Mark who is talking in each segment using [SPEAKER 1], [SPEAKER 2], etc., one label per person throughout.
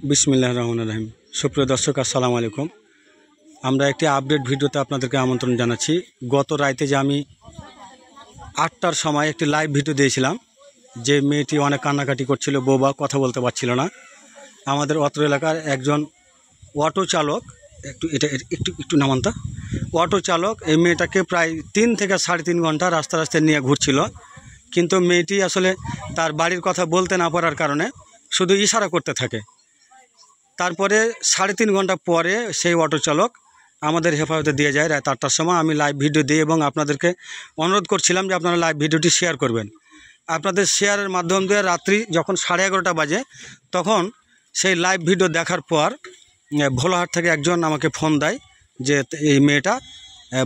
[SPEAKER 1] বিসমিল্লাহির রহমানির রহিম। সুপ্রিয় দর্শক, আসসালামু আলাইকুম। আমরা একটি আপডেট ভিডিওতে আপনাদেরকে আমন্ত্রণ জানাচ্ছি। গত রাতে যে আমি 8টার সময় একটি লাইভ ভিডিও দিয়েছিলাম, যে মেয়েটি অনেক কান্নাকাটি করছিল, বোবা, কথা বলতে পারছিল না। আমাদের অত্র এলাকার একজন অটো চালক, একটু নামান্তা, অটো চালক এই মেয়েটাকে প্রায় 3 থেকে 3.5 ঘন্টা রাস্তায় নিয়ে ঘুরছিল। কিন্তু মেয়েটি আসলে তার বাড়ির কথা বলতে না পারার কারণে শুধু ইশারা করতে থাকে। তারপরে 3.5 ঘন্টা পরে সেই অটো চালক আমাদের হেফাজতে দিয়ে যায় রাত 8টার সময়। আমি লাইভ ভিডিও দিই এবং আপনাদেরকে অনুরোধ করছিলাম যে আপনারা লাইভ ভিডিওটি শেয়ার করবেন। আপনাদের শেয়ারের মাধ্যম দিয়ে রাত্রি যখন 11:30 বাজে, তখন সেই লাইভ ভিডিও দেখার পর ভোলাহাট থেকে একজন আমাকে ফোন দেয় যে এই মেয়েটা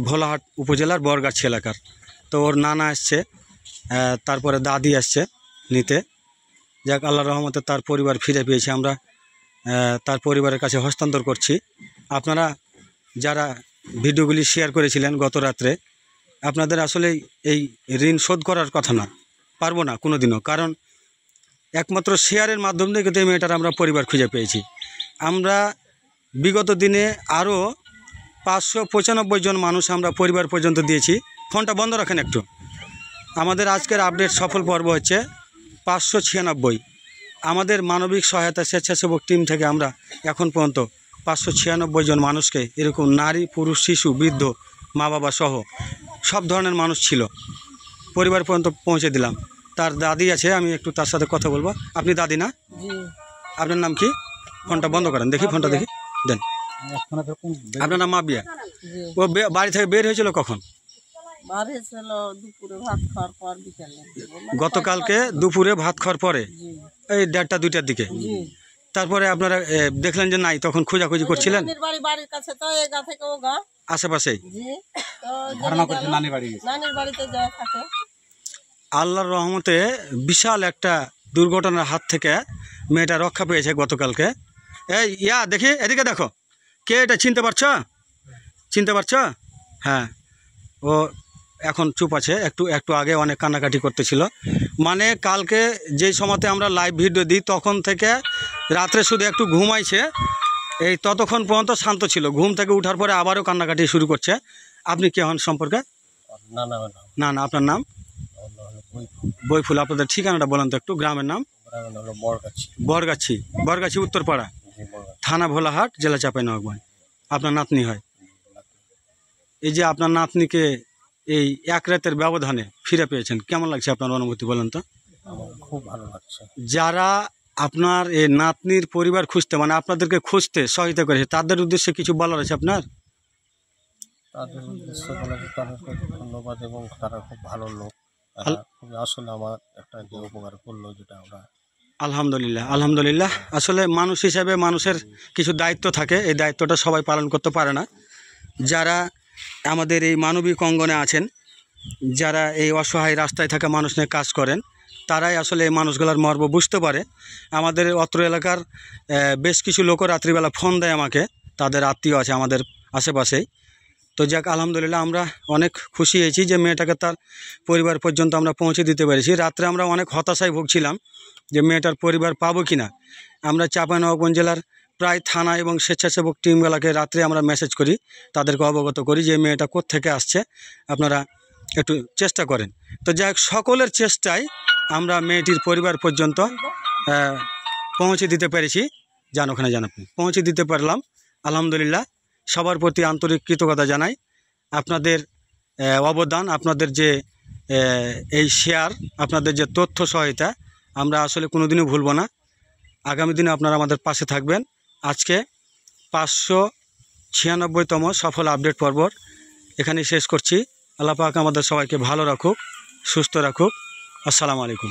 [SPEAKER 1] ভোলাহাট উপজেলার বরগাছি এলাকার। তো ওর নানা আসছে, তারপরে দাদি আসছে নিতে। যাক, আল্লাহর রহমতে তার পরিবার ফিরে পেয়েছি। আমরা তার পরিবারের কাছে হস্তান্তর করছি। আপনারা যারা ভিডিওগুলি শেয়ার করেছিলেন গত রাত্রে, আপনাদের আসলে এই ঋণ শোধ করার কথা না, পারবো না কোনো দিনও। কারণ একমাত্র শেয়ারের মাধ্যম থেকে কিন্তু এই মেয়েটার আমরা পরিবার খুঁজে পেয়েছি। আমরা বিগত দিনে আরও 595 জন মানুষ আমরা পরিবার পর্যন্ত দিয়েছি। ফোনটা বন্ধ রাখেন একটু। আমাদের আজকের আপডেট সফল পর্ব হচ্ছে 596। আমাদের মানবিক সহায়তা স্বেচ্ছাসেবক টিম থেকে আমরা এখন পর্যন্ত 596 জন মানুষকে, এরকম নারী, পুরুষ, শিশু, বৃদ্ধ, মা বাবা সহ সব ধরনের মানুষ ছিল, পরিবার পর্যন্ত পৌঁছে দিলাম। তার দাদি আছে, আমি একটু তার সাথে কথা বলবো। আপনি দাদি না? আপনার নাম কি? ফোনটা বন্ধ করেন দেখি, ফোনটা দেখি দেন। আপনার নাম মাবিয়া? ও বাড়ি থেকে বের হয়েছিল কখন? গতকালকে দুপুরে ভাত খাওয়ার পরে, এই 1:30 2টার দিকে। তারপরে আপনারা দেখলেন যে নাই, তখন খোঁজাখুঁজি করছিলেন আশেপাশেই? আল্লাহর রহমতে বিশাল একটা দুর্ঘটনার হাত থেকে মেয়েটা রক্ষা পেয়েছে গতকালকে। এই দেখি, এদিকে দেখো, কে এটা? চিনতে পারছো? হ্যাঁ, ও এখন চুপ আছে। একটু আগে অনেক কান্নাকাটি করতেছিল। মানে কালকে যেই সময়তে আমরা লাইভ ভিডিও দিই, তখন থেকে রাত্রে শুধু একটু ঘুমাইছে, এই ততক্ষণ পর্যন্ত শান্ত ছিল। ঘুম থেকে উঠার পরে আবারও কান্নাকাটি শুরু করছে। আপনি কে হন সম্পর্কে? না, আপনার নাম? বইফুল। আপনাদের ঠিকানাটা বলেন তো একটু, গ্রামের নাম? বরগাছি উত্তরপাড়া, থানা ভোলাহাট, জেলা চাঁপাইনবাবগঞ্জ। আপনার নাতনি হয়। এই যে আপনার নাতনিকে এই এক রাতের ব্যবধানে ফিরে পেয়েছেন, কেমন লাগছে আপনার অনুভূতি বলেন তো?
[SPEAKER 2] খুব ভালো লাগছে।
[SPEAKER 1] যারা আপনার এই নাতনির পরিবার খুঁজতে, মানে আপনাদেরকে খুঁজতে সহায়তা করেছে, তাদের উদ্দেশ্যে কিছু বলার আছে আপনার?
[SPEAKER 2] তাদের উদ্দেশ্যে বলার তাদেরকে ধন্যবাদ, এবং তারা খুব ভালো লোক। আসলে আমার একটা যে উপকার করলো, যেটা আমরা
[SPEAKER 1] আলহামদুলিল্লাহ। আসলে মানুষ হিসাবে মানুষের কিছু দায়িত্ব থাকে, এই দায়িত্বটা সবাই পালন করতে পারে না। যারা আমাদের এই মানবিক অঙ্গনে আছেন, যারা এই অসহায় রাস্তায় থাকা মানুষ নিয়ে কাজ করেন, তারাই আসলে এই মানুষগুলোর মর্ম বুঝতে পারে। আমাদের অত্র এলাকার বেশ কিছু লোকও রাত্রিবেলা ফোন দেয় আমাকে, তাদের আত্মীয় আছে আমাদের আশেপাশেই। তো যাক, আলহামদুলিল্লাহ, আমরা অনেক খুশি হয়েছি যে মেয়েটাকে তার পরিবার পর্যন্ত আমরা পৌঁছে দিতে পেরেছি। রাত্রে আমরা অনেক হতাশায় ভুগছিলাম যে মেয়েটার পরিবার পাবো কি না। আমরা চাঁপাইনবাবগঞ্জ জেলার প্রায় থানা এবং স্বেচ্ছাসেবক টিমগুলোকে রাত্রে আমরা মেসেজ করি, তাদেরকে অবগত করি যে মেয়েটা কোত্থেকে আসছে, আপনারা একটু চেষ্টা করেন। তো যাই, সকলের চেষ্টায় আমরা মেয়েটির পরিবার পর্যন্ত পৌঁছে দিতে পেরেছি। ওখানে আপনি পৌঁছে দিতে পারলাম, আলহামদুলিল্লাহ। সবার প্রতি আন্তরিক কৃতজ্ঞতা জানাই। আপনাদের অবদান, আপনাদের যে এই শেয়ার, আপনাদের যে তথ্য সহায়তা, আমরা আসলে কোনো দিনও ভুলব না। আগামী দিনে আপনারা আমাদের পাশে থাকবেন। আজকে 596তম সফল আপডেট পর্ব এখানেই শেষ করছি। আল্লাহ পাক আমাদের সবাইকে ভালো রাখুক, সুস্থ রাখুক। আসসালামু আলাইকুম।